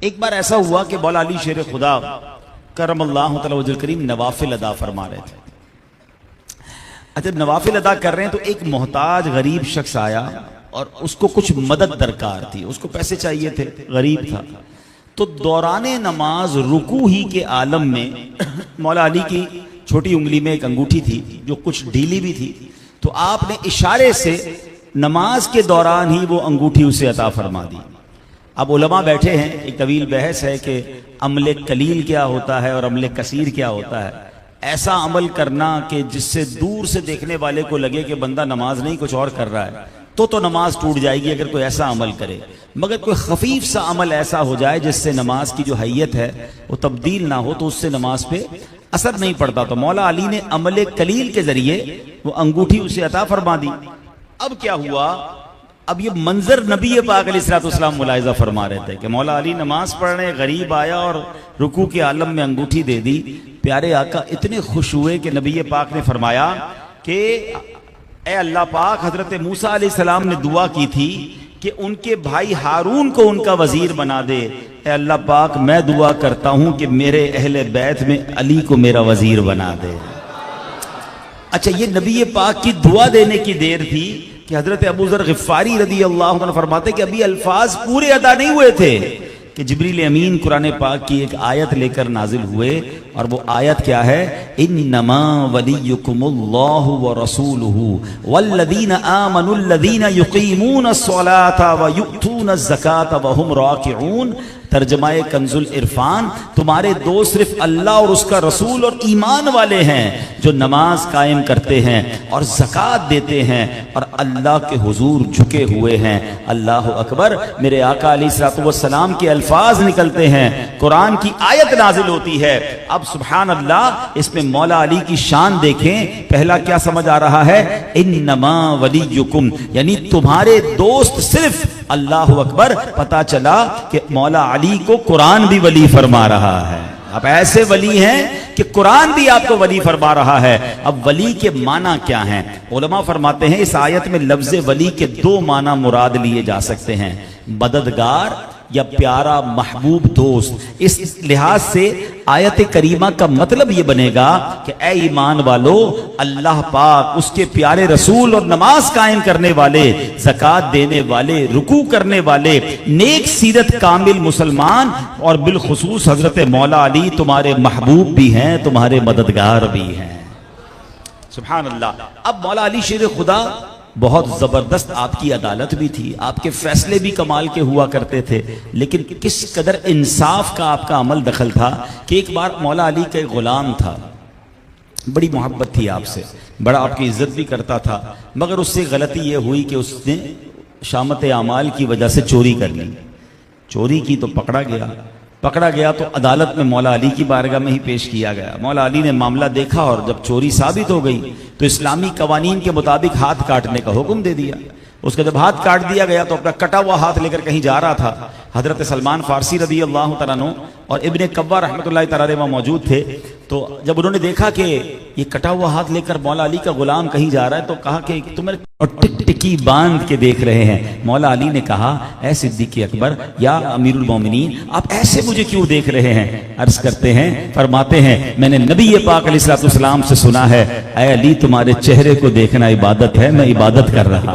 एक बार ऐसा हुआ कि मौला अली शेर खुदा करमल्लाहु तआला वजहुल करीम नवाफिल अदा फरमा रहे थे। अच्छा, नवाफिल अदा कर रहे हैं तो एक मोहताज गरीब शख्स आया और उसको कुछ मदद दरकार थी, उसको पैसे चाहिए थे, गरीब था। तो दौराने नमाज रुकू ही के आलम में मौला अली की छोटी उंगली में एक अंगूठी थी जो कुछ ढीली भी थी, तो आपने इशारे से नमाज के दौरान ही वो अंगूठी उसे अता फरमा दी। अब उलमा बैठे हैं, एक तवील बहस है कि अमले कलील क्या होता है और अमले कसीर क्या होता है। ऐसा अमल करना कि जिससे दूर से देखने वाले को लगे कि बंदा नमाज नहीं कुछ और कर रहा है, तो नमाज टूट जाएगी अगर कोई ऐसा अमल करे। मगर कोई खफीफ सा अमल ऐसा हो जाए जिससे नमाज की जो हैयत है वो तब्दील ना हो, तो उससे नमाज पे असर नहीं पड़ता। तो मौला अली ने अमले कलील के जरिए वो अंगूठी उसे अता फरमा दी। अब क्या हुआ, अब ये मंजर नबी पाक अलैहिस्सलाम मुलाहिजा फरमा रहे थे कि मौला अली नमाज पढ़ रहे, गरीब आया और रुकू के आलम में अंगूठी दे दी। प्यारे आका इतने खुश हुए कि नबी पाक ने फरमाया कि ए अल्लाह पाक, हजरत मूसा अलैहिस्सलाम ने दुआ की थी कि उनके भाई हारून को उनका वजीर बना दे। ए अल्लाह पाक, मैं दुआ करता हूं कि मेरे अहले बैत में अली को मेरा वजीर बना दे। अच्छा, ये नबी पाक की दुआ देने की देर थी कि हजरत अबू ज़र गिफ़ारी रज़ी अल्लाह अन्हु फरमाते कि अभी अल्फाज पूरे अदा नहीं हुए थे कि जिब्रील अमीन कुरान पाक की एक आयत लेकर नाजिल हुए। और वो आयत क्या है, इन्नमा वलियुकुमुल्लाहु व रसूलुहु वल्लज़ीना आमनुल्लज़ीना युक़ीमूनस्सलाता व यु'तूनज़्ज़काता व हुम राकिऊन। तर्जमाए कंजुल इरफान, तुम्हारे दोस्त सिर्फ अल्लाह और उसका रसूल और ईमान वाले हैं जो नमाज कायम करते हैं और ज़कात देते हैं और अल्लाह के हुजूर झुके हुए हैं। अल्लाह अकबर। मेरे आका अलैहिस्सलातु वस्सलाम के अल्फाज निकलते हैं, कुरान की आयत नाजिल होती है। अब सुभान अल्लाह, इसमें मौला अली की शान देखें। पहला क्या समझ आ रहा है, इन्नमा वलियुकुम, यानी तुम्हारे दोस्त सिर्फ अल्लाह अकबर। पता चला कि मौला अली को कुरान भी वली फरमा रहा है। आप ऐसे वली हैं कि कुरान भी आपको वली फरमा रहा है। अब वली के माना क्या हैं? उलमा फरमाते हैं इस आयत में लफ्ज़ वली के दो माना मुराद लिए जा सकते हैं, मददगार या प्यारा महबूब दोस्त। इस लिहाज से आयत करीमा का मतलब ये बनेगा कि ए ईमान वालो, अल्लाह पाक, उसके प्यारे रसूल और नमाज कायम करने वाले, ज़कात देने वाले, रुकू करने वाले, नेक सीरत कामिल मुसलमान और बिलखुसूस हजरत मौला अली तुम्हारे महबूब भी हैं, तुम्हारे मददगार भी हैं। सुभान अल्लाह। अब मौला अली शेर खुदा बहुत जबरदस्त आपकी अदालत भी थी, आपके फैसले भी कमाल के हुआ करते थे, लेकिन किस कदर इंसाफ का आपका अमल दखल था कि एक बार मौला अली का एक गुलाम था, बड़ी मोहब्बत थी आपसे, बड़ा आपकी इज्जत भी करता था, मगर उससे गलती यह हुई कि उसने शामत आमाल की वजह से चोरी कर ली। चोरी की तो पकड़ा गया तो अदालत में मौला अली की बारगाह में ही पेश किया गया। मौला अली ने मामला देखा और जब चोरी साबित हो गई तो इस्लामी कवानीन के मुताबिक हाथ काटने का हुक्म दे दिया। उसका जब हाथ काट दिया गया तो अपना कटा हुआ हाथ लेकर कहीं जा रहा था। हजरत सलमान फारसी रज़ी अल्लाह तआला अन्हु और इब्ने कव्वा रहमतुल्लाहि तआला अलैहि मौजूद थे। तो जब उन्होंने देखा कि ये कटा हुआ हाथ लेकर मौला अली का गुलाम कहीं जा रहा है तो कहा कि तुम्हें और टिकटिकी बांध के देख रहे हैं। मौला अली ने कहा, ऐ सिद्दीक़ अकबर या अमीरुल मोमिनीन, आप ऐसे मुझे क्यों देख रहे हैं? अर्ज करते हैं, फरमाते हैं, मैंने नबी पाक अलैहिस्सलाम से सुना है, ऐ अली तुम्हारे चेहरे को देखना इबादत है, मैं इबादत कर रहा।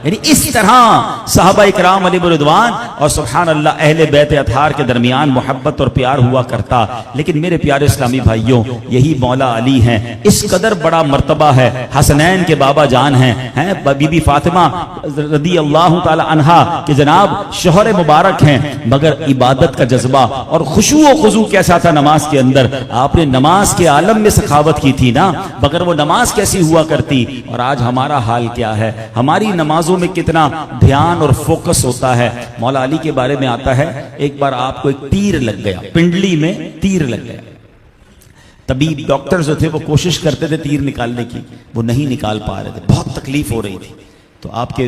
यानी इस तरह सहाबा इकराम अलैहिम रिदवान और सुभान अल्लाह अहले बैत अतहार के दरमियान मोहब्बत और प्यार हुआ करता। लेकिन मेरे प्यारे इस्लामी भाइयों, यही मौला अली हैं, इस कदर बड़ा मर्तबा है। हसनैन के बाबा जान हैं बीबी फातिमा रज़ी अल्लाह तआला अन्हा के जनाब शोहर मुबारक हैं, मगर इबादत का जज्बा और खुशू व खुजू कैसा था नमाज के अंदर। आपने नमाज के आलम में सखावत की थी ना, मगर वो नमाज कैसी हुआ करती। और आज हमारा हाल क्या है, हमारी नमाज में कितना ध्यान और फोकस होता है। मौला अली के बारे में आता है, एक बार आपको एक तीर लग गया, पिंडली में तीर लग गया। तबीब डॉक्टर जो थे वो कोशिश करते थे तीर निकालने की, वो नहीं निकाल पा रहे थे, बहुत तकलीफ हो रही थी। तो आपके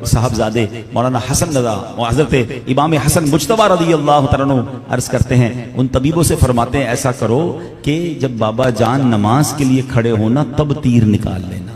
साहबजादे मौलाना हसन रज़ा और हजरत इमाम हसन मुज्तबा रज़ी अल्लाह तआला अन्हु अर्ज करते हैं, उन तबीबों से फरमाते हैं, ऐसा करो कि जब बाबा जान नमाज के लिए खड़े होना तब तीर निकाल लेना।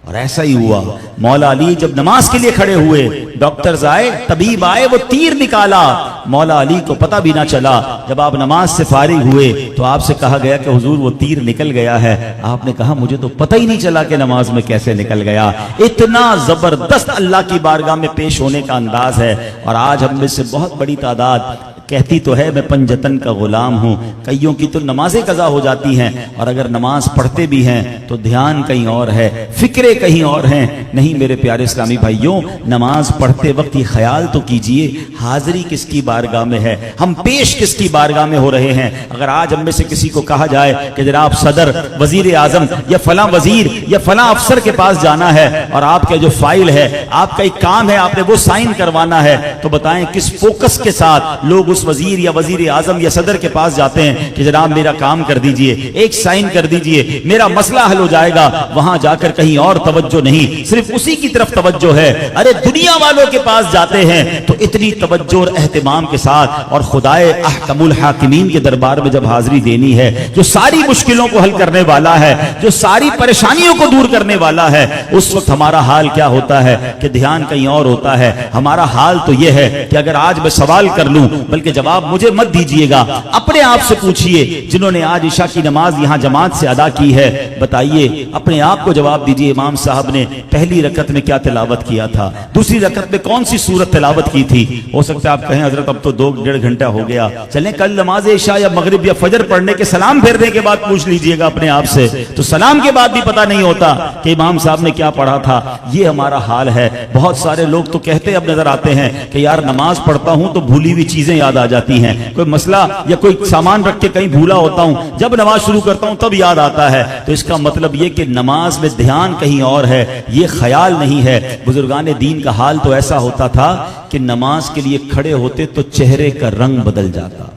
और ऐसा ही हुआ। मौला अली जब नमाज के लिए खड़े हुए डॉक्टर्स आए, तबीब आए, वो तीर निकाला, मौला अली को पता भी ना चला। जब आप नमाज से फारिग हुए तो आपसे कहा गया कि हुजूर वो तीर निकल गया है। आपने कहा मुझे तो पता ही नहीं चला कि नमाज में कैसे निकल गया। इतना जबरदस्त अल्लाह की बारगाह में पेश होने का अंदाज है। और आज हम में से बहुत बड़ी तादाद कहती तो है मैं पंजतन का गुलाम हूँ, कईयों की तो नमाजें कज़ा हो जाती हैं और अगर नमाज पढ़ते भी हैं तो ध्यान कहीं और है, फिक्रे कहीं और हैं। नहीं मेरे प्यारे इस्लामी भाइयों, नमाज पढ़ते वक्त ये ख्याल तो कीजिए हाजिरी किसकी बारगाह में है, हम पेश किसकी बारगाह में हो रहे हैं। अगर आज हम में से किसी को कहा जाए कि जनाब सदर, वजीर आजम या फला वजीर या फला अफसर के पास जाना है और आपका जो फाइल है, आपका एक काम है, आपने वो साइन करवाना है, तो बताएं किस फोकस के साथ लोग उस वजीर या वजीर आजम या सदर के पास जाते हैं कि जनाब मेरा काम कर दीजिए, एक साइन कर दीजिए, मेरा मसला हल हो जाएगा। वहां जाकर कहीं और तवज्जो नहीं, सिर्फ उसी की तरफ तवज्जो है। अरे दुनिया वालों के पास जाते हैं तो इतनी तवज्जो और एहतिमाम के साथ, और खुदाए अहकमुल हाकिमीन के दरबार में जब हाजिरी देनी है, जो सारी मुश्किलों को हल करने वाला है, जो सारी परेशानियों को दूर करने वाला है, उस वक्त हमारा हाल क्या होता है कि ध्यान कहीं और होता है। हमारा हाल तो यह है कि अगर आज मैं सवाल कर लूं, बल्कि जवाब मुझे मत दीजिएगा, अपने आप से पूछिए जिन्होंने आज इशा की नमाज यहां जमात से अदा की है, बताइए अपने आप को जवाब दीजिए इमाम साहब ने पहली रकत में क्या तिलावत किया था, दूसरी रकत में कौन सी सूरत तिलावत की थी। हो सकता है आप कहें हजरत अब तो 2-1.5 घंटा हो गया, चलें कल नमाज इशा या मगरिब या फजर पढ़ने के सलाम फेरने के बाद पूछ लीजिएगा अपने आप से, तो सलाम के बाद भी पता नहीं होता कि इमाम साहब ने क्या पढ़ा था। ये हमारा हाल है। बहुत सारे लोग तो कहते अब नजर आते हैं कि यार नमाज पढ़ता हूं तो भूली हुई चीजें याद आ जाती हैं, कोई मसला या कोई सामान रख के कहीं भूला होता हूं, जब नमाज शुरू करता हूं तब याद आता है। तो इसका मतलब यह कि नमाज में ध्यान कहीं और है, ये ख्याल नहीं है। बुजुर्गान दीन का हाल तो ऐसा होता था कि नमाज के लिए खड़े होते तो चेहरे का रंग बदल जाता।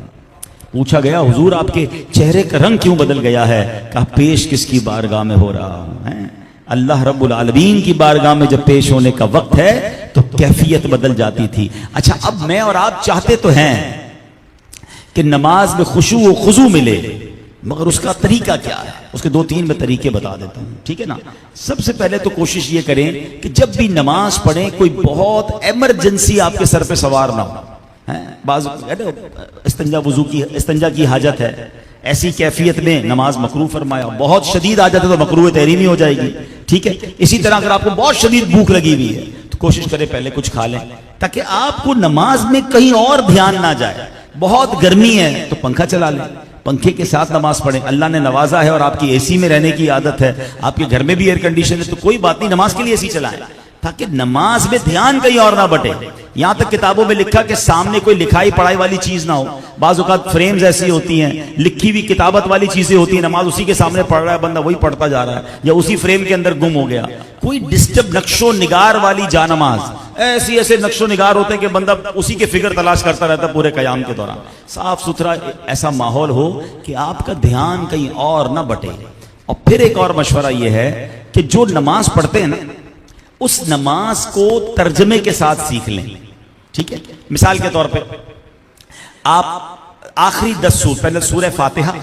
पूछा गया हुजूर आपके चेहरे का रंग क्यों बदल गया है? कहा पेश किसकी बारगाह में हो रहा है? अल्लाह रब्बुल आलमीन की बारगाह में जब पेश होने का वक्त है तो कैफियत बदल जाती थी। अच्छा, अब मैं और आप चाहते तो हैं कि नमाज में खुशू व खुजू मिले, मगर उसका तरीका क्या है? उसके 2-3 मैं तरीके बता देता हूं, ठीक है ना। सबसे पहले तो कोशिश ये करें कि जब भी नमाज पढ़ें कोई बहुत इमरजेंसी आपके सर पे सवार ना हो। बाज़ इस्तंजा की हाजत है, ऐसी कैफियत में नमाज मकरूह फरमाया। बहुत शदीद हाजत है तो मकरूह तहरीमी हो जाएगी, ठीक है। इसी तरह अगर आपको बहुत शदीद भूख लगी हुई है तो कोशिश करें पहले कुछ खा लें, ताकि आपको नमाज में कहीं और ध्यान ना जाए। बहुत गर्मी है तो पंखा चला लें, पंखे के साथ नमाज पढ़ें। अल्लाह ने नवाजा है और आपकी एसी में रहने की आदत है, आपके घर में भी एयर कंडीशन है, तो कोई बात नहीं, नमाज के लिए एसी चलाएं ताकि नमाज में ध्यान कहीं और ना बटे। यहां तक किताबों में लिखा कि सामने कोई लिखाई पढ़ाई वाली चीज ना हो। बाज़ औक़ात फ्रेम्स ऐसी होती हैं, लिखी हुई किताबत वाली चीजें होती हैं, नमाज उसी के सामने पढ़ रहा है बंदा, वही पढ़ता जा रहा है या उसी फ्रेम के अंदर गुम हो गया। कोई डिस्टर्ब नक्शो निगार वाली जानमाज, ऐसे नक्शो निगार होते हैं कि बंदा उसी के फिगर तलाश करता रहता है पूरे कयाम के दौरान। साफ सुथरा ऐसा माहौल हो कि आपका ध्यान कहीं और ना बटे। और फिर एक और मशवरा यह है कि जो नमाज पढ़ते हैं ना, उस नमाज को तर्जमे के साथ सीख लें, ठीक है। मिसाल के तौर पे आप आखिरी 10 सूर, पहले सूरह फातिहा,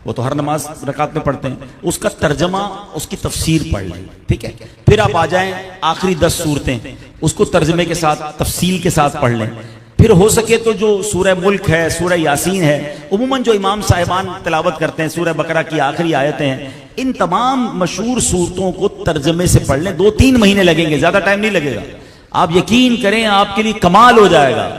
वो तो हर नमाज रकात में पढ़ते हैं, उसका तर्जमा, उसकी तफसीर पढ़ लें, ठीक है। फिर आप आ जाएं आखिरी 10 सूरतें, उसको तर्जमे के साथ तफसील के साथ पढ़ लें। फिर हो सके तो जो सूरह मुल्क है, सूरह यासीन है, उम्मन जो इमाम साहिबान तिलावत करते हैं, सूरह बकरा की आखिरी आयतें हैं, इन तमाम मशहूर सूरतों को तर्जमे से पढ़ लें। 2-3 महीने लगेंगे, ज्यादा टाइम नहीं लगेगा। आप यकीन करें आपके लिए कमाल हो जाएगा।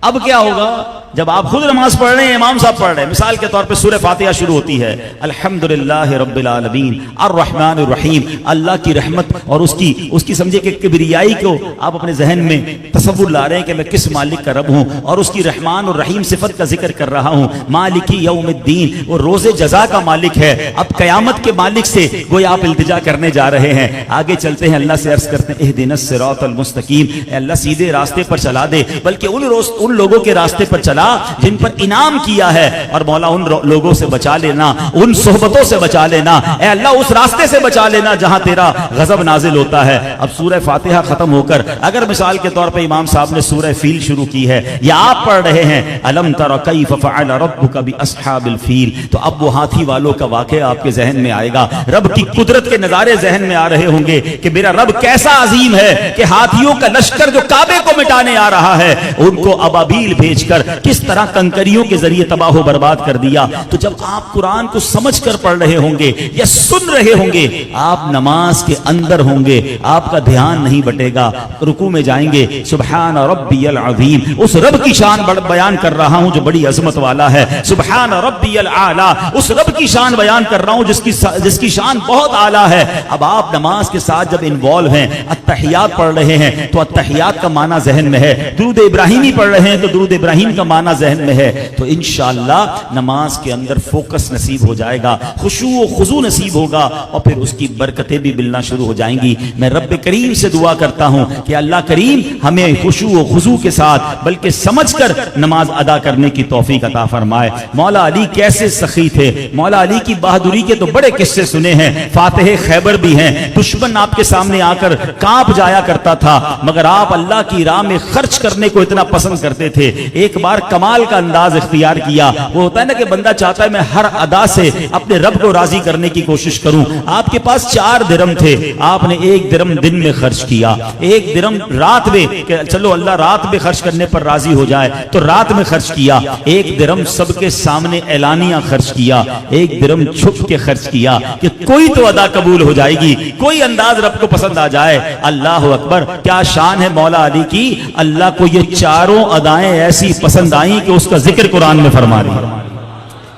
अब क्या होगा, जब आप खुद नमाज पढ़ रहे हैं, इमाम साहब पढ़ रहे हैं, मिसाल के तौर पे सूरह फातिहा शुरू होती है अल्हम्दुलिल्लाह रब्बिल आलमीन अर्रहमानिर रहीम, अल्लाह की रहमत और उसकी समझे कि किबरियाई को आप अपने जहन में तसव्वुर ला रहे हैं कि मैं किस मालिक का रब हूं, और उसकी रहमान और रहीम सिफत का जिक्र कर रहा हूं। मालिकी यौमिद्दीन, वो रोजे जजा का मालिक है। अब कयामत के मालिक से गोया आप इल्तिजा करने जा रहे हैं। आगे चलते हैं, अल्लाह से अर्ज करते हैं इहदिनस सिरातल मुस्तकीम, अल्लाह सीधे रास्ते पर चला दे। बल्कि उन लोगों के रास्ते पर चला जिन पर इनाम किया है, और मौला उन लोगों से बचा लेना, उन सोहबतों से बचा लेना, ऐ अल्लाह उस रास्ते से बचा लेना जहां तेरा गजब नाजिल होता है। अब सूरह फातिहा खत्म होकर अगर मिसाल के तौर पर इमाम साहब ने सूरह फील शुरू की है या आप पढ़ रहे हैं अलम तरा कैफ फ़अल रब्बुका बि अस्हाबिल फील, तो अब वो हाथी वालों का वाक़या आपके जहन में आएगा, रब की कुदरत के नजारे जहन में आ रहे होंगे कि मेरा रब कैसा अजीम है कि हाथियों का लश्कर जो काबे को मिटाने आ रहा है उनको अबाबील भेजकर किस तरह कंकरियों के जरिए तबाह बर्बाद कर दिया। तो जब आप कुरान को समझ कर पढ़ रहे होंगे या सुन रहे होंगे, आप नमाज के अंदर होंगे, आपका ध्यान नहीं बटेगा, रुकू में जाएंगे, सुबहान रब्बियल अज़ीम, उस रब की शान बयान कर रहा हूं जो बड़ी अजमत वाला है, सुबहान रब्बियल आला, उस रब की शान बयान कर रहा हूं जिसकी शान बहुत आला है। अब आप नमाज के साथ जब इन्वॉल्व हैं, अत्तहियात पढ़ रहे हैं तो अत्तहियात का माना जहन में है, दुरूद इब्राहिमी पढ़ रहे हैं तो दुरूद इब्राहिम का माना जहन में है, तो इंशाअल्लाह नमाज के अंदर फोकस नसीब हो जाएगा, खुशू व खुजू नसीब होगा और फिर उसकी बरकतें भी मिलना शुरू हो जाएंगी। मैं रब्बे करीम से दुआ करता हूं कि अल्लाह करीम हमें खुशू व खुजू के साथ बल्कि समझकर नमाज अदा करने की तौफीक अता फरमाए। मौला अली कैसे सखी थे, मौला अली की बहादुरी के तो बड़े किस्से सुने हैं, फातिह खैबर भी हैं, दुश्मन आपके सामने आकर कांप जाया करता था मगर आप अल्लाह की राह में खर्च करने को इतना पसंद करते थे। एक बार कमाल का अंदाज इख्तियार किया, वो होता है ना कि बंदा चाहता है मैं हर अदा से अपने रब को राजी करने की कोशिश करूं। आपके पास 4 दिरहम थे, आपने 1 दिरहम दिन में खर्च किया, 1 दिरहम रात में, चलो अल्लाह रात में खर्च करने पर राजी हो जाए तो रात में खर्च किया, 1 दिरहम सबके सामने एलानिया खर्च किया, 1 दिरहम छुप के खर्च किया कि कोई तो अदा कबूल हो जाएगी, कोई अंदाज रब को पसंद आ जाए। अल्लाह अकबर, क्या शान है मौला अली की, अल्लाह को ये चारों अदाएं ऐसी पसंद आई कि उसका जिक्र कुरान में फरमा दी।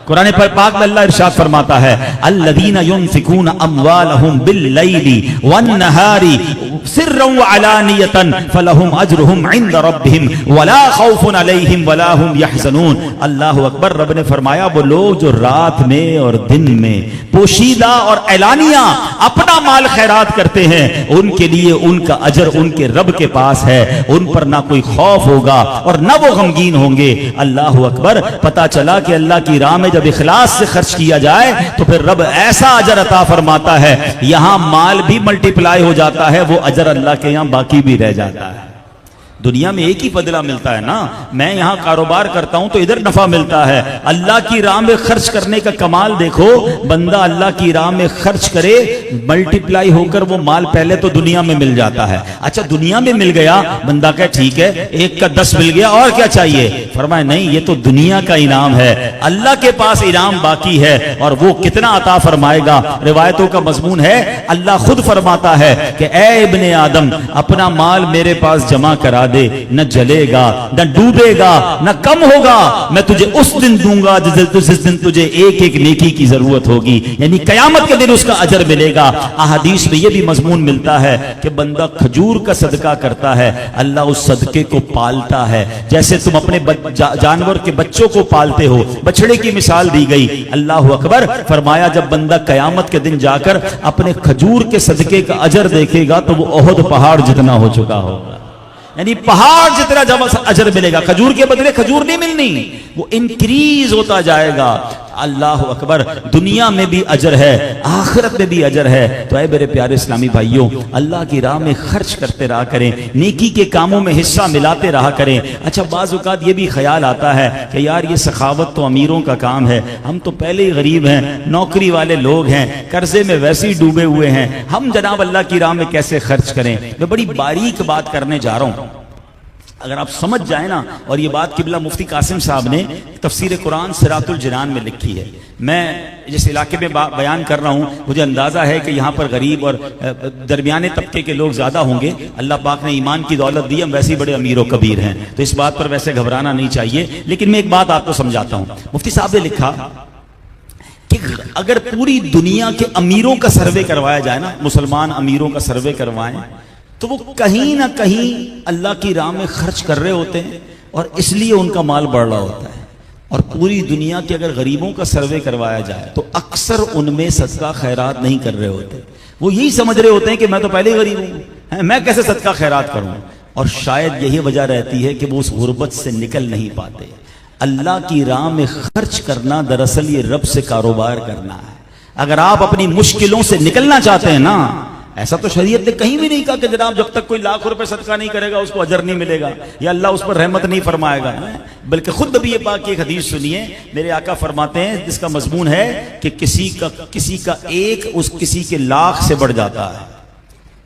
कुरान पाक में अल्लाह इरशाद फरमाता है अल्लज़ीना युनफ़िकूना अम्वालहुम बिल्लैली वन्नहारी सिर्रन व अलानियतन फलहुम अज्रुहुम इंद रब्बिहिम वला खौफुन अलैहिम वला हुम यहज़नून। अल्लाह अकबर, रब ने फरमाया वो लोग जो रात में और दिन में पोशीदा और एलानिया अपना माल खैरात करते हैं उनके लिए उनका अजर उनके रब के पास है, उन पर ना कोई खौफ होगा और ना वो गमगीन होंगे। अल्लाह अकबर, पता चला कि अल्लाह की राह में जब इखलास से खर्च किया जाए तो फिर रब ऐसा अजर अता फरमाता है, यहां माल भी मल्टीप्लाई हो जाता है, वो अजर अल्लाह के यहां बाकी भी रह जाता है। दुनिया में एक ही बदला मिलता है ना, मैं यहां कारोबार करता हूं तो इधर नफा मिलता है, अल्लाह की राह में खर्च करने का कमाल देखो, बंदा अल्लाह की राह में खर्च करे मल्टीप्लाई होकर वो माल पहले तो दुनिया में मिल जाता है। अच्छा दुनिया में मिल गया, बंदा कहे ठीक है 1 का 10 मिल गया और क्या चाहिए, फरमाए नहीं ये तो दुनिया का इनाम है, अल्लाह के पास इनाम बाकी है और वो कितना अता फरमाएगा। रिवायतों का मजमून है अल्लाह खुद फरमाता है कि ए इब्ने आदम अपना माल मेरे पास जमा करा दे, न जलेगा न डूबेगा न कम होगा, मैं तुझे उस दिन दूंगा जिस दिन तुझे एक एक नेकी की जरूरत होगी, यानी कयामत के दिन उसका अजर मिलेगा। अहादीस में यह भी मजमून मिलता है कि बंदा खजूर का सदका करता है, अल्लाह उस सदके को पालता है, जैसे तुम अपने जानवर के बच्चों को पालते हो, बछड़े की मिसाल दी गई। अल्लाह अकबर, फरमाया जब बंदा कयामत के दिन जाकर अपने खजूर के सदके का अजर देखेगा तो वो ओहद पहाड़ जितना हो चुका होगा, यानी पहाड़ जितना अजर मिलेगा। खजूर के बदले खजूर नहीं मिलनी, वो इंक्रीज होता जाएगा। अल्लाह अकबर, दुनिया में भी अजर है, आखिरत में भी अजर है। तो ऐ मेरे प्यारे इस्लामी भाइयों, अल्लाह की राह में खर्च करते रहा करें, नेकी के कामों में हिस्सा मिलाते रहा करें। अच्छा बाज़ औक़ात ये भी ख्याल आता है कि यार ये सखावत तो अमीरों का काम है, हम तो पहले ही गरीब हैं, नौकरी वाले लोग हैं, कर्जे में वैसे ही डूबे हुए हैं, हम जनाब अल्लाह की राह में कैसे खर्च करें। मैं बड़ी बारीक बात करने जा रहा हूँ, अगर आप समझ जाए ना, और ये बात किबला मुफ्ती कासिम साहब ने तफसीर कुरान सिरातुल जिनान में लिखी है। मैं जिस इलाके में बयान कर रहा हूँ मुझे अंदाजा है कि यहाँ पर गरीब और दरमियाने तबके के लोग ज्यादा होंगे। अल्लाह पाक ने ईमान की दौलत दी, हम वैसे ही बड़े अमीर व कबीर हैं, तो इस बात पर वैसे घबराना नहीं चाहिए। लेकिन मैं एक बात आपको समझाता हूँ। मुफ्ती साहब ने लिखा कि अगर पूरी दुनिया के अमीरों का सर्वे करवाया जाए ना, मुसलमान अमीरों का सर्वे करवाएं, तो वो कहीं ना कहीं अल्लाह की राह में खर्च कर रहे होते हैं और इसलिए उनका माल बढ़ रहा होता है। और पूरी दुनिया के अगर गरीबों का सर्वे करवाया जाए तो अक्सर उनमें सदका खैरात नहीं कर रहे होते। वो यही समझ रहे होते हैं कि मैं तो पहले ही गरीब हूं, मैं कैसे सदका खैरात करूं। और शायद यही वजह रहती है कि वो उस गुर्बत से निकल नहीं पाते। अल्लाह की राह में खर्च करना दरअसल ये रब से कारोबार करना है। अगर आप अपनी मुश्किलों से निकलना चाहते हैं ना, ऐसा तो शरीयत ने कहीं भी नहीं कहा कि जनाब जब तक कोई लाख रुपए सदका नहीं करेगा उसको अजर नहीं मिलेगा या अल्लाह उस पर रहमत नहीं फरमाएगा। बल्कि खुद नबी पाक की एक हदीस सुनिए, मेरे आका फरमाते हैं जिसका मजमून है कि किसी का एक उस किसी के लाख से बढ़ जाता है।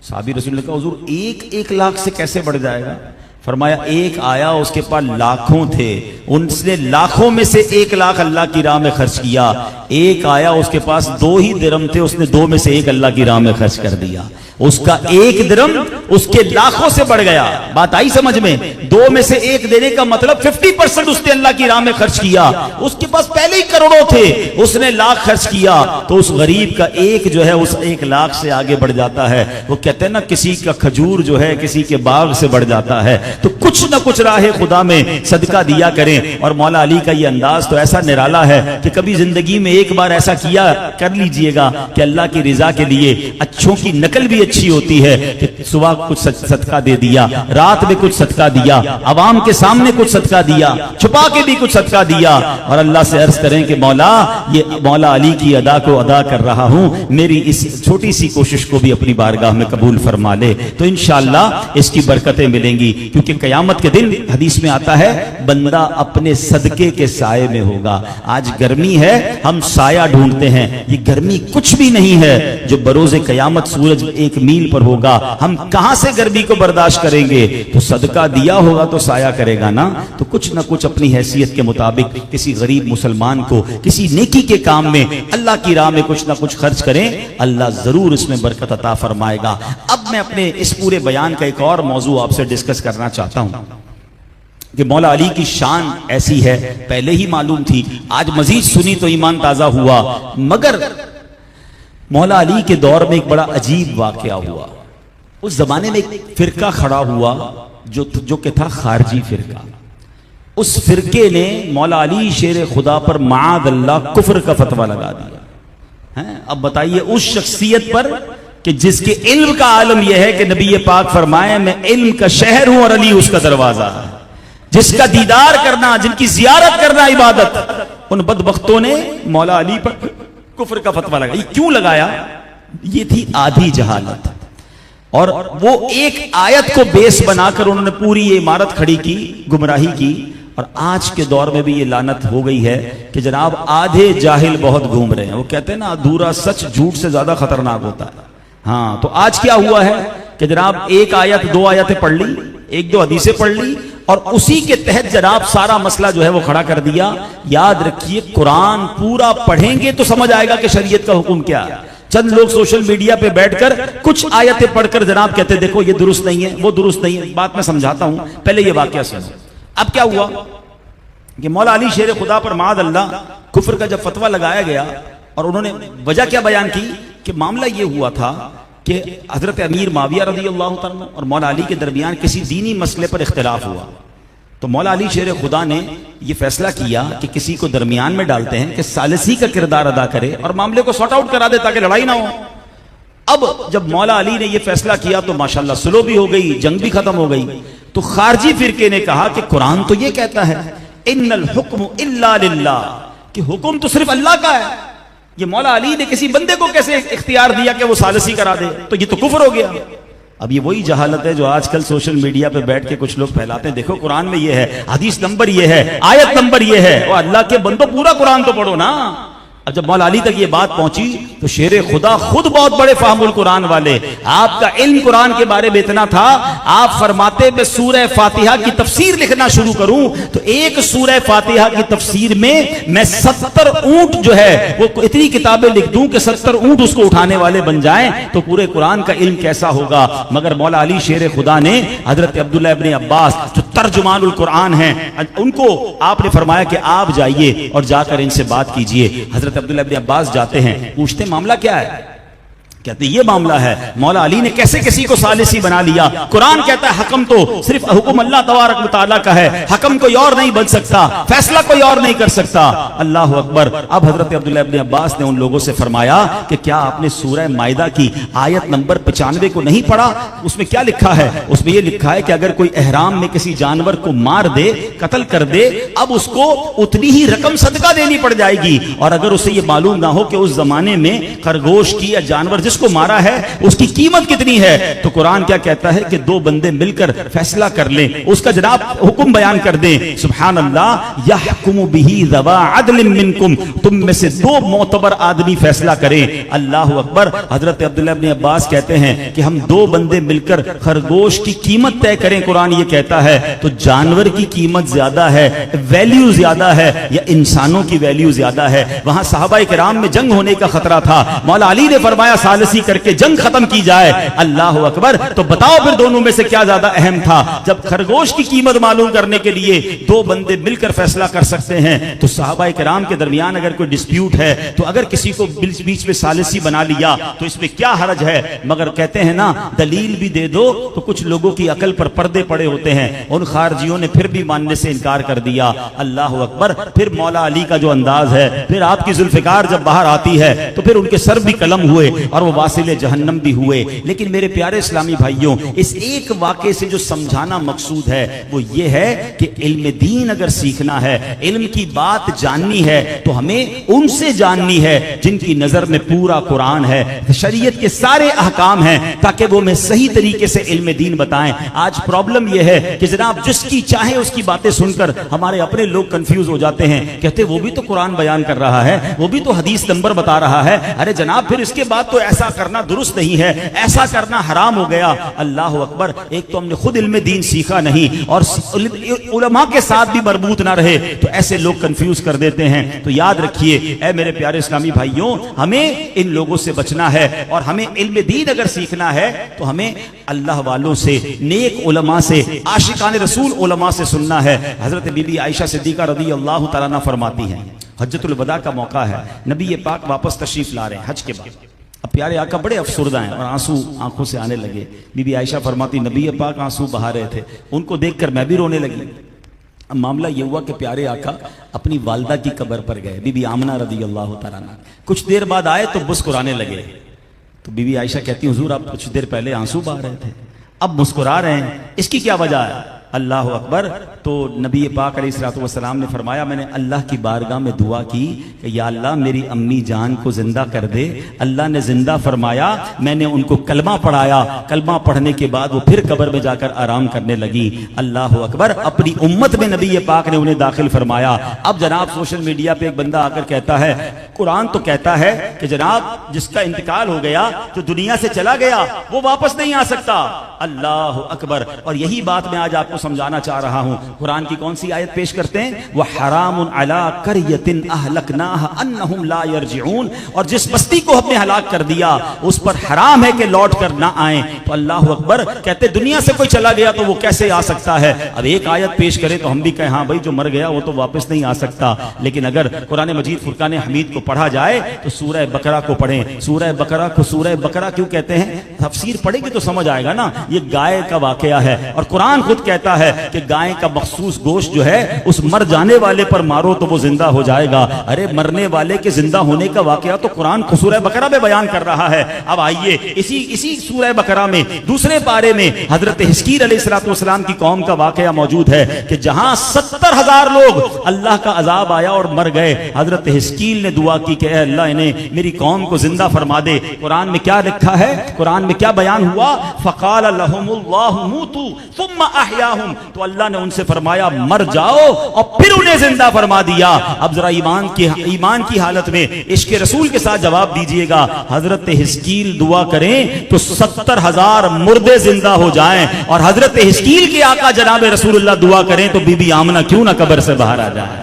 साहबी रसूल ने कहा हुजूर एक लाख से कैसे बढ़ जाएगा? फरमाया एक आया उसके पास लाखों थे, उसने लाखों में से 1 लाख अल्लाह की राह में खर्च किया। एक आया उसके पास 2 ही दिरहम थे, उसने 2 में से 1 अल्लाह की राह में खर्च कर दिया। उसका 1 दिरहम उसके लाखों से बढ़ गया। बात आई समझ में? 2 में से 1 देने का मतलब 50% उसने अल्लाह की राह में खर्च किया। उसके पास पहले ही करोड़ों थे, उसने लाख खर्च किया, तो उस गरीब का एक जो है उस 1 लाख से आगे बढ़ जाता है। वो कहते हैं ना, किसी का खजूर जो है किसी के बाग से बढ़ जाता है। तो कुछ ना कुछ राह खुदा में सदका दिया करें। और मौला अली का ये अंदाज तो ऐसा निराला है कि कभी जिंदगी में एक बार ऐसा किया कर लीजिएगा कि अल्लाह की रिजा के लिए अच्छों की नकल भी अच्छी होती है कि सुबह कुछ सदका दे दिया, रात में कुछ सदका दिया, अवाम के सामने कुछ सदका दिया, छुपा के भी कुछ सदका दिया। और अल्लाह से अर्ज करें कि मौला ये मौला अली की अदा को अदा कर रहा हूं, मेरी इस छोटी सी कोशिश को भी अपनी बारगाह में कबूल फरमा ले, तो इंशाअल्लाह इसकी बरकतें मिलेंगी। क्योंकि कयामत के दिन हदीस में आता है बंदा अपने सदके के साये में होगा। आज गर्मी है, हम साया ढूंढते हैं, ये गर्मी कुछ भी नहीं है जो बरोज़े कयामत सूरज 1 मील पर होगा। हम कहां से गर्मी को बर्दाश्त करेंगे? तो सदका दिया होगा तो साया करेगा ना। तो कुछ ना कुछ अपनी हैसियत के मुताबिक किसी गरीब मुसलमान को किसी नेकी के काम में अल्लाह की राह में कुछ ना कुछ खर्च करें, अल्लाह जरूर इसमें बरकत अता फरमाएगा। अब मैं अपने इस पूरे बयान का एक और मौजू आपसे डिस्कस करना चाहता हूं कि मौला अली की शान ऐसी है, पहले ही मालूम थी, आज मजीद सुनी तो ईमान ताजा हुआ। मगर मौला अली के दौर में एक बड़ा अजीब वाकया हुआ। उस जमाने में एक फिरका खड़ा हुआ जो कि था खारजी फिरका। उस फिरके ने मौला अली शेर खुदा पर माद अल्लाह कुफ्र का फतवा लगा दिया है। अब बताइए उस शख्सियत पर कि जिसके इल्म का आलम यह है कि नबी पाक फरमाए मैं इल्म का शहर हूं और अली उसका दरवाजा है, जिसका दीदार करना, जिनकी जियारत करना इबादत, उन बदबख्तों ने मौला अली पर कुफ्र का फतवा लगाया। ये क्यों लगाया? ये थी आधी जहालत। और वो एक आयत को बेस बनाकर उन्होंने पूरी ये इमारत खड़ी की, गुमराही की। और आज के दौर में भी ये लानत हो गई है कि जनाब आधे जाहिल बहुत घूम रहे हैं। वो कहते हैं ना, अधूरा सच झूठ से ज्यादा खतरनाक होता है। हाँ, तो आज क्या हुआ है कि जनाब 1 आयत 2 आयतें पढ़ ली, 1-2 हदीसें पढ़ ली और उसी के तहत जनाब सारा मसला जो है वो खड़ा कर दिया। याद रखिए, कुरान पूरा पढ़ेंगे तो समझ आएगा कि शरीयत का हुक्म क्या है। चंद लोग सोशल मीडिया पे बैठकर कुछ आयतें पढ़कर जनाब कहते देखो ये दुरुस्त नहीं है, वो दुरुस्त नहीं है। बात मैं समझाता हूं, पहले ये वाकया सुनो। अब क्या हुआ कि मौला अली शेर खुदा पर माद अल्लाह कुफ्र का जब फतवा लगाया गया और उन्होंने वजह क्या बयान की कि मामला ये हुआ था कि हजरत अमीर माविया रज़ी अल्लाह तआला और मौला अली के दरमियान किसी दीनी मसले पर इख्तिलाफ हुआ। तो मौला अली शेर खुदा ने यह फैसला किया कि किसी को दरमियान में डालते हैं कि सालिसी का किरदार अदा करे और मामले को सॉर्ट आउट करा दे ताकि लड़ाई ना हो। अब जब मौला अली ने यह फैसला किया तो माशाल्लाह सुलह भी हो गई, जंग भी खत्म हो गई। तो खारजी फिरके ने कहा कि कुरान तो यह कहता है इन्नल हुक्म इल्ला लिल्लाह, कि हुक्म तो सिर्फ अल्लाह का है। ये मौला अली ने किसी बंदे को कैसे इख्तियार दिया कि वो सालिसी करा दे? तो ये तो कुफ्र हो गया। अब ये वही जहालत है जो आजकल सोशल मीडिया पे बैठ के कुछ लोग फैलाते हैं। देखो कुरान में ये है, हदीस नंबर ये है, आयत नंबर ये है। और अल्लाह के बंदो पूरा कुरान तो पढ़ो ना। अब जब मौला अली तक ये बात पहुंची तो शेर खुदा खुद बहुत बड़े फाहमुल कुरान वाले, आपका इल्म कुरान के बारे में इतना था, आप फरमाते मैं सूरह फातिहा की तफसीर लिखना शुरू करूं तो एक सूरह फातिहा की तफसीर में मैं 70 ऊंट जो है वो इतनी किताबें लिख दूं कि 70 ऊंट उसको उठाने वाले बन जाएं, तो पूरे कुरान का इल्म कैसा होगा। मगर मौला अली शेर खुदा ने हजरत अब्दुल्ला इब्न अब्बास जो तर्जुमानुल कुरान हैं, उनको आपने फरमाया कि आप जाइए और जाकर इनसे बात कीजिए। हजरत अब्दुल्ला इब्न अब्बास जाते हैं, पूछते मामला क्या है। कहते ये मामला है, मौला अली ने कैसे किसी को सालिसी बना लिया। कुरान कहता है हकम तो सिर्फ हुक्म अल्लाह तबारक व तआला का है, हकम कोई और नहीं बन सकता, फैसला कोई और नहीं कर सकता। अल्लाह अकबर। अब हजरत अब्दुल्ला इब्न अब्बास ने उन लोगों से फरमाया कि क्या आपने सूरह माइदा की आयत नंबर 95 को नहीं पढ़ा? उसमें क्या लिखा है? उसमें यह लिखा है कि अगर कोई एहराम में किसी जानवर को मार दे, कत्ल कर दे, अब उसको उतनी ही रकम सदका देनी पड़ जाएगी। और अगर उसे यह मालूम ना हो कि उस जमाने में खरगोश की या जानवर जिसको मारा है उसकी कीमत कितनी है, तो कुरान क्या कहता है कि दो बंदे मिलकर फैसला कर लें, उसका जनाब हुक्म बयान कर दें। सुभान अल्लाह। यहकुमु बिही ज़वा अदलिन मिनकुम, तुम में से दो मोतबर आदमी फैसला करें। अल्लाह अकबर। हजरत अब्दुल्लाह इब्न अब्बास कहते हैं कि हम दो बंदे मिलकर खरगोश की कीमत तय करें, कुरान ये कहता है, तो जानवर की कीमत ज्यादा है, वैल्यू ज्यादा है, या इंसानों की वैल्यू ज्यादा है? वहां सहाबाए किराम में जंग होने का खतरा था, मौला अली ने फरमाया सालिसी करके जंग खत्म की जाए। अल्लाह अकबर। तो बताओ फिर दोनों में से क्या ज्यादा अहम था? जब खरगोश की कीमत मालूम करने के लिए दो बंदे मिलकर फैसला कर सकते हैं, तो सहाबाए किराम के दरमियान अगर कोई डिस्प्यूट है, तो अगर किसी को बीच में सालिसी बना लिया तो इसमें क्या हरज है? मगर कहते हैं ना, दलील भी दे दो तो कुछ लोगों की अकल पर पर्दे पड़े होते हैं। उन खारजियों ने फिर भी मानने से इनकार कर दिया। अल्लाह अकबर। फिर मौला अली का जो अंदाज है, फिर आपकी जुल्फिकार जब बाहर आती है तो फिर उनके सर भी कलम हुए और वो वासिले जहन्नम भी हुए। लेकिन मेरे प्यारे इस्लामी भाइयों, इस एक वाक़े से जो समझाना मकसूद है वो ये है कि इल्म दीन अगर सीखना है, इल्म की बात जाननी है, तो हमें उनसे जाननी है जिनकी नजर में पूरा कुरान है, शरीयत के सारे अहकाम हैं, ताकि वो हमें सही तरीके से इल्म दीन बताएं। आज प्रॉब्लम यह है कि जनाब जिसकी चाहे उसकी बातें सुनकर हमारे अपने लोग कंफ्यूज हो जाते हैं, कहते वो भी तो कुरान बयान कर रहा है, वो भी तो हदीस नंबर बता रहा है, अरे जनाब फिर इसके बाद तो ऐसा करना दुरुस्त नहीं है, ऐसा करना हराम हो गया। अल्लाह अकबर। एक तो हमने खुद इल्म दीन सीखा नहीं और उलमा के साथ भी मरबूत ना रहे, तो ऐसे लोग कंफ्यूज कर देते हैं। तो याद रखिए ऐ मेरे प्यारे इस्लामी भाइयों, हमें इन लोगों से बचना है और हमें इल्म दीन अगर सीखना है तो हमें अल्लाह वालों से, नेक उलमा से, आशिकान रसूल उलमा से सुनना है। हजरत बीबी आयशा सिद्दीका रज़ी अल्लाह तआला अन्हा फरमाती हैं, हज्जतुल वदा का मौका है, नबी पाक वापस तशरीफ ला रहे हैं हज के बाद। अब प्यारे आका बड़े अफसुर्दा हैं और आंसू आंखों से आने लगे। बीबी आयशा फरमाती नबी पाक आंसू बहा रहे थे, उनको देखकर मैं भी रोने लगी। अब मामला यह हुआ कि प्यारे आका अपनी वालदा की कब्र पर गए, बीबी आमना रज़ी अल्लाह तआला अन्हा। कुछ देर बाद आए तो मुस्कुराने लगे। तो बीबी आयशा कहती हुजूर आप कुछ देर पहले आंसू बहा रहे थे, अब मुस्कुरा रहे हैं, इसकी क्या वजह है? अल्लाह अकबर। तो नबी पाक अलैहिस्सलातु वस्सलाम ने फरमाया, मैंने अल्लाह की बारगाह में दुआ की कि या अल्लाह मेरी अम्मी जान को जिंदा कर दे। अल्लाह ने जिंदा फरमाया, मैंने उनको कलमा पढ़ाया, कलमा पढ़ने के बाद वो फिर कब्र में जाकर आराम करने लगी। अल्लाह अकबर। अपनी उम्मत में नबी पाक ने उन्हें दाखिल फरमाया। अब जनाब सोशल मीडिया पे एक बंदा आकर कहता है, कुरान तो कहता है कि जनाब जिसका इंतकाल हो गया, जो दुनिया से चला गया, वो वापस नहीं आ सकता। अल्लाह अकबर। और यही बात मैं आज आपको समझाना चाह रहा हूं। कुरान की कौन सी आयत पेश करते हैं? वह हरामुन अला करयतिन अहलकनाहा अन्नहुम ला यरजिऊन। और जिस बस्ती को हमने हलाक कर दिया उस पर हराम है कि लौट कर ना आए। तो अल्लाह अकबर। कहते दुनिया से कोई चला गया तो वो कैसे आ सकता है? अब एक आयत पेश करे तो हम भी कहें हाँ भाई जो मर गया वो तो वापस नहीं आ सकता। लेकिन अगर कुरान मजीद फुरकान हमीद को पढ़ा जाए तो सूरह बकरा को पढ़ें। सूरह बकरा को सूरह बकरा क्यों कहते हैं? तफसीर पढ़ेंगे तो समझ आएगा ना। ये गाय का वाकया है और कुरान खुद कहता है कि गाय का मखसूस गोश्त जो है उस मर जाने वाले पर मारो तो वो जिंदा हो जाएगा। अरे मरने वाले के जिंदा होने का वाकया तो कुरान सूरह बकरा में बयान कर रहा है। अब आइए इसी सूरह बकरा में दूसरे पारे में हजरत हिस्कील अलैहिस्सलाम की कौम का वाकया मौजूद है कि जहां 70,000 लोग अल्लाह का अजाब आया और मर गए। हजरत हिस्कील ने दुआ की कि अल्लाह इन्हें मेरी कौम को जिंदा फरमा दे। कुरान में क्या लिखा है? कुरान में क्या बयान हुआ? फकाल लहुमुल्लाहु मूतू सुम्मा अहयाहुम। तो अल्लाह ने उनसे फरमाया मर जाओ और फिर उन्हें जिंदा फरमा दिया। अब जरा ईमान की हालत में इश्क रसूल के साथ जवाब दीजिएगा। हजरत हिस्कील दुआ करें तो 70,000 मुर्दे जिंदा हो जाएं और हजरत हिस्कील के आका जनाब रसूलुल्लाह दुआ करें तो बीबी आमना क्यों ना कब्र से बाहर आ जाए।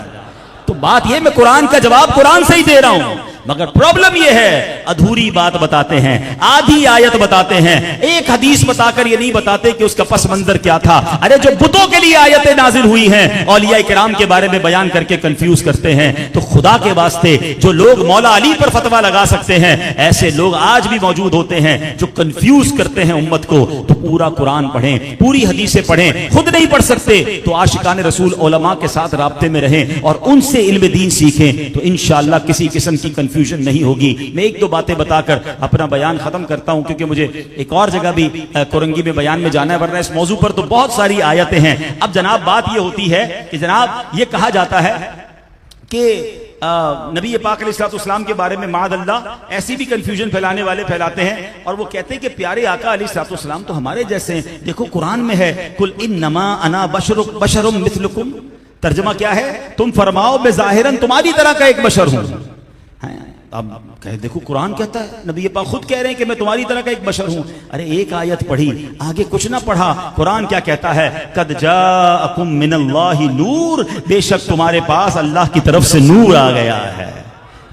तो बात यह, मैं कुरान का जवाब कुरान से ही दे रहा हूं। मगर प्रॉब्लम यह है अधूरी बात बताते हैं, आधी आयत बताते हैं, एक हदीस बताकर ये नहीं बताते कि उसका पस मंजर क्या था। अरे जो बुतों के लिए आयतें नाजिल हुई हैं औलिया किराम के बारे में बयान करके कंफ्यूज करते हैं, तो खुदा के वास्ते जो लोग मौला अली पर फतवा लगा सकते हैं, ऐसे लोग आज भी मौजूद होते हैं जो कंफ्यूज करते हैं उम्मत को। तो पूरा कुरान पढ़ें, पूरी हदीसें पढ़ें, खुद नहीं पढ़ सकते तो आशिकान रसूल उलमा के साथ राब्ते में रहें और उनसे इल्म दीन सीखें, तो इंशाअल्लाह किसी किस्म की कंफ्यूजन नहीं होगी। मैं एक दो बातें बताकर अपना बयान खत्म करता हूं, क्योंकि मुझे एक और जगह भी कुरंगी में बयान में जाना है, वरना इस मौजू पर तो बहुत सारी आयतें हैं। अब जनाब बात यह होती है कि जनाब ये कहा जाता है कि नबी पाक अलैहिस्सलाम के बारे में माअल्लाह ऐसी भी कंफ्यूजन फैलाने वाले फैलाते हैं, और वो कहते हैं कि प्यारे आका अलैहिस्सलाम तो हमारे जैसे हैं। देखो कुरान में है कुल इन्नमा अना बशरुम मिस्लुकुम, तर्जमा क्या है, तुम फरमाओ मैं जाहिरन तुम्हारी तरह का एक बशर हूं। अब कहे देखो कुरान कहता है, नबी पाक खुद कह रहे हैं कि मैं तुम्हारी तरह का एक बशर हूं। अरे एक आयत पढ़ी, आगे कुछ ना पढ़ा। कुरान क्या कहता है, कद जाअकुम मिनल्लाहि नूर, बेशक तुम्हारे पास अल्लाह की तरफ से नूर आ गया है।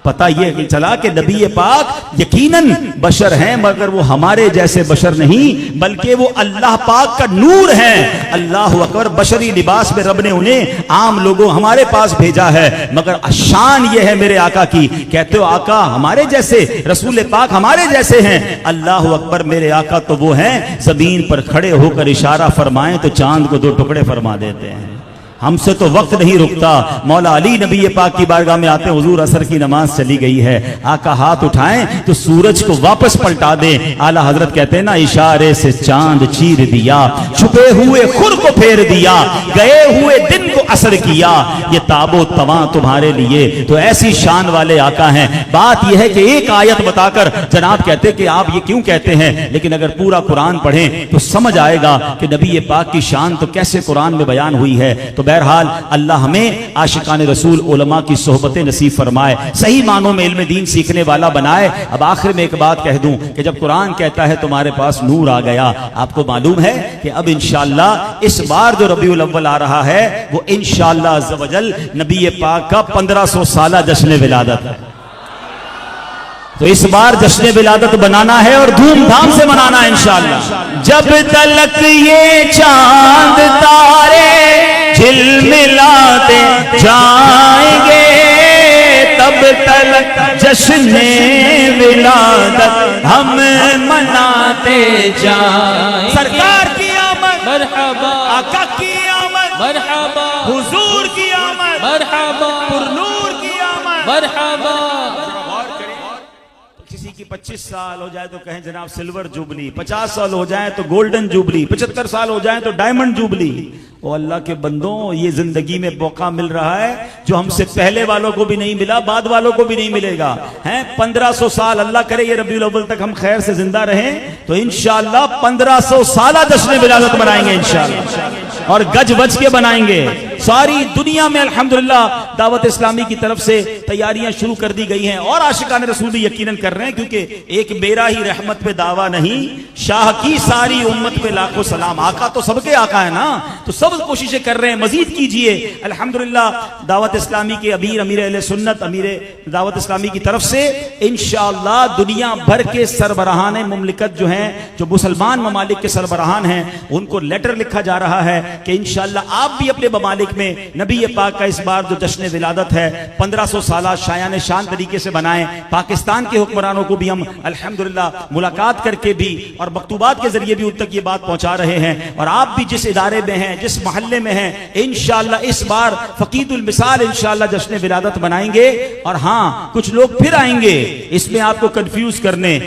पता यह चला कि नबी पाक यकीनन बशर हैं, मगर वो हमारे जैसे बशर नहीं, बल्कि वो अल्लाह पाक का नूर हैं। अल्लाह अकबर, बशरी लिबास में रब ने उन्हें आम लोगों हमारे पास भेजा है, मगर शान ये है मेरे आका की। कहते हो आका हमारे जैसे, रसूल पाक हमारे जैसे हैं। अल्लाह अकबर, मेरे आका तो वो हैं जमीन पर खड़े होकर इशारा फरमाएं तो चांद को दो टुकड़े फरमा देते हैं। हमसे तो वक्त नहीं रुकता। मौला अली नबी पाक की बारगाह में आते, हुजूर असर की नमाज चली गई है, आका हाथ उठाएं तो सूरज को वापस पलटा दे। आला हजरत कहते हैं ना, इशारे से चांद चीर दिया, छुपे हुए खुर को फेर दिया, गए हुए दिन को असर किया, ये ताबो तवा तुम्हारे लिए। तो ऐसी शान वाले आका हैं। बात यह है कि एक आयत बताकर जनाब कहते कि आप ये क्यों कहते हैं, लेकिन अगर पूरा कुरान पढ़ें तो समझ आएगा कि नबी पाक की शान तो कैसे कुरान में बयान हुई है। तो बहरहाल अल्लाह हमें आशिकान रसूल उलमा की सोहबतें नसीब फरमाए, सही मानों में इल्म दीन सीखने वाला बनाए। अब आखिर में एक बात कह दूं कि जब कुरान कहता है तुम्हारे पास नूर आ गया, आपको मालूम है कि अब इंशाअल्लाह इस बार जो रबीउल अव्वल आ रहा है वो इंशाअल्लाह अज़्ज़ व जल नबी पाक का 1500 साला जश्न विलादत है। तो इस बार जश्न विलादत बनाना है और धूमधाम से मनाना है इंशाअल्लाह। जब तलक ये चांद तारे झिलमिलाते जाएंगे, तब तलक जश्न विलादत हम मनाते जाएंगे। सरकार की आमद मरहबा, आका की आमद मरहबा, हुजूर की आमद मरहबा, पुरनूर की आमद मरहबा। किसी की 25 साल हो जाए तो कहें जनाब सिल्वर जुबली, 50 साल हो जाए तो गोल्डन जुबली, 75 साल हो जाए तो डायमंड जुबली। ओ अल्लाह के बंदों, ये जिंदगी में मौका मिल रहा है जो हमसे पहले वालों को भी नहीं मिला, बाद वालों को भी नहीं मिलेगा। हैं 1500 साल, अल्लाह करे ये रबीउल अव्वल तक हम खैर से जिंदा रहें तो इंशाअल्लाह 1500 साला जश्न विलादत बनाएंगे इंशाअल्लाह, और गज बज के बनाएंगे। सारी दुनिया में अल्हम्दुलिल्लाह दावत इस्लामी की तरफ से तैयारियां शुरू कर दी गई हैं, और आशिकान रसूल भी यकीनन कर रहे हैं, क्योंकि एक मेरा ही रहमत पे दावा नहीं, शाह की सारी उम्मत पे लाखों सलाम। आका तो सबके आका है ना, तो सब कोशिशें कर रहे हैं, मजीद कीजिए। अल्हम्दुलिल्लाह दावत इस्लामी के अमीर अहले सुन्नत, अमीर दावत इस्लामी की तरफ से इंशाअल्लाह दुनिया भर के सरबराहान मुमलिकत जो हैं, जो मुसलमान ममालिक के सरबराहान हैं, उनको लेटर लिखा जा रहा है कि इंशाअल्लाह आप भी अपने ममालिक में नबी पाक का इस बार जो जश्न विलादत है 1500 साला शायान शान तरीके से बनाएं। पाकिस्तान के हुक्मरानों को भी हम अल्हम्दुलिल्लाह मुलाकात करके भी और मकतूबात के जरिए भी उन तक ये बात पहुंचा रहे हैं, और आप भी जिस इदारे में हैं, जिस महल्ले में हैं, इंशाअल्लाह इस बार फकीदुल मिसाल इंशाअल्लाह जश्न विलादत बनाएंगे। और हाँ, कुछ लोग फिर आएंगे इसमें आपको कंफ्यूज करने।